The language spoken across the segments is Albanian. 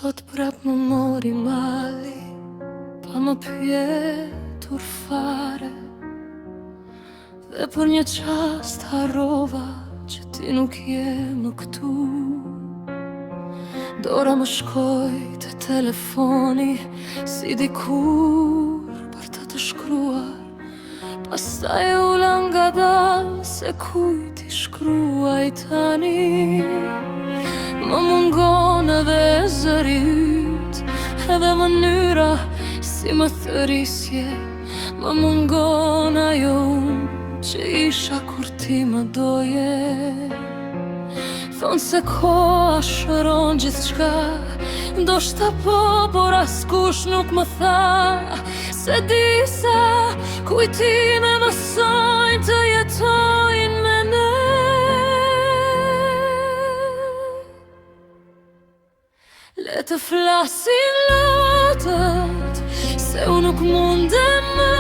Sot prap më mori mali, pa më pjetur fare, dhe për një qast harrova që ti nuk je më këtu. Dora më shkoj të telefoni si dikur për të shkruar, pastaj e ula ngadalë se kujt i shkruaj tani. Më mungon edhe zëri yt, edhe mënyra si më thërisje. Më mungon ajo unë që isha kur ti më doje. Thonë se koha shëron gjithçka, ndoshta po, por askush nuk më tha se disa kujtime mësojnë të jetojnë me ne. Le të flasin lotët, se unë nuk mundem më.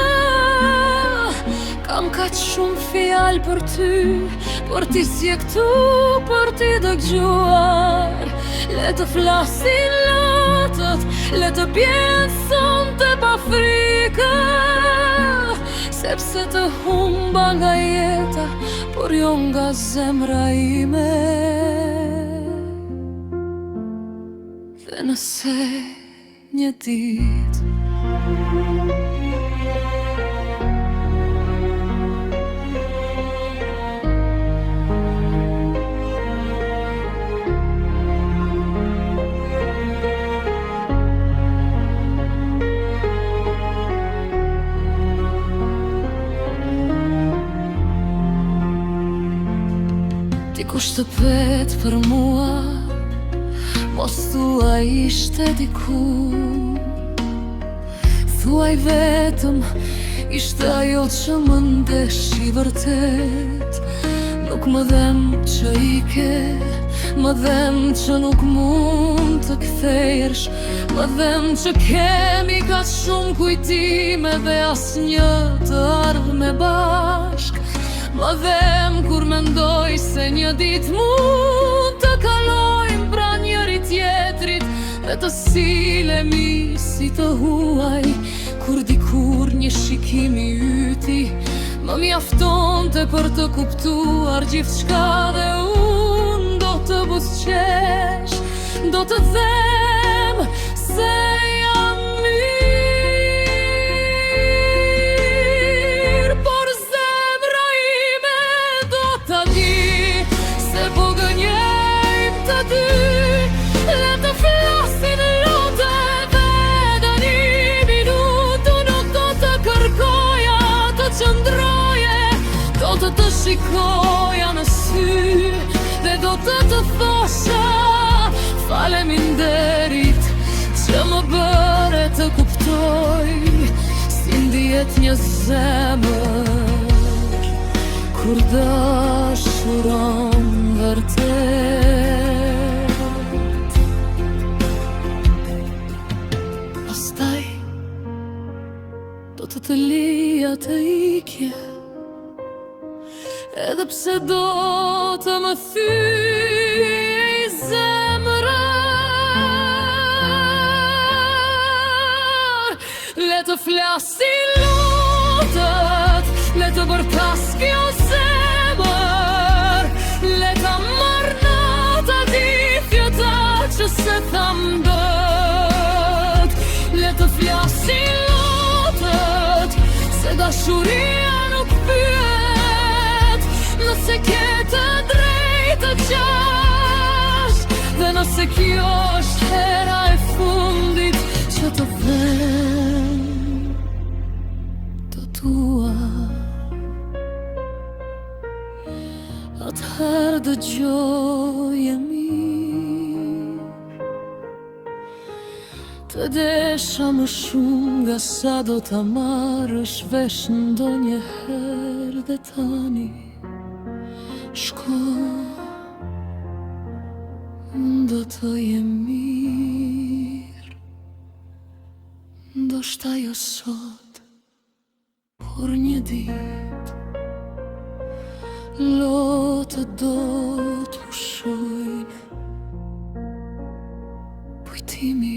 Kam kaq shumë fjalë për ty, por ti s'je këtu për t'i dëgjuar. Le të flasin lotët, le të bjen sonte pa frikë, sepse të humba nga jeta, por jo nga zemra ime. Dhe nëse një ditë dikush të pet për mua, mos thua ishte diku. Thuaj vetëm ishte ajo që më ndeshi vërtet. Nuk më dhem që ike, më dhem që nuk mund të kthehesh, më dhem që kemi ka shumë kujtime dhe asnjë të ardhme bashk. Më dhem kur mendoj se një ditë mund të kalojmë pra njëri tjetrit, dhe të silemi si të huaj, kur dikur një shikim i yti më mjaftonte për të kuptuar gjithçka. Dhe unë do të buzëqesh, do të them se jam mirë, por zemra ime do të di se po gënjejmë të dy. Le të flasin lotët edhe një minutë, nuk do të kërkoja të qëndroje, do të shikoja në sy, dhe do të thosha faleminderit që më bëre të kuptoj si ndihet një zemër kur dashuron vërtet. Pastaj do të lija të ikje, edhe pse do të më thyej zemra. Le të flasin lotët, le të bërtas kjo zemër, le ta marr nata dithjeta që se tham bët. Le të flasin lotët, se dashuria nuk pyet, nëse ke të drejtë të qash, dhe nëse kjo është hera e fundit që të them të tua. Atëherë dëgjoje mirë, të desha më shumë nga sa do ta marrësh vesh ndonjëherë. Dhe tani shko, do të jem mirë, ndoshta jo sot, por një ditë lotët do t'u shojnë kujti. takimi.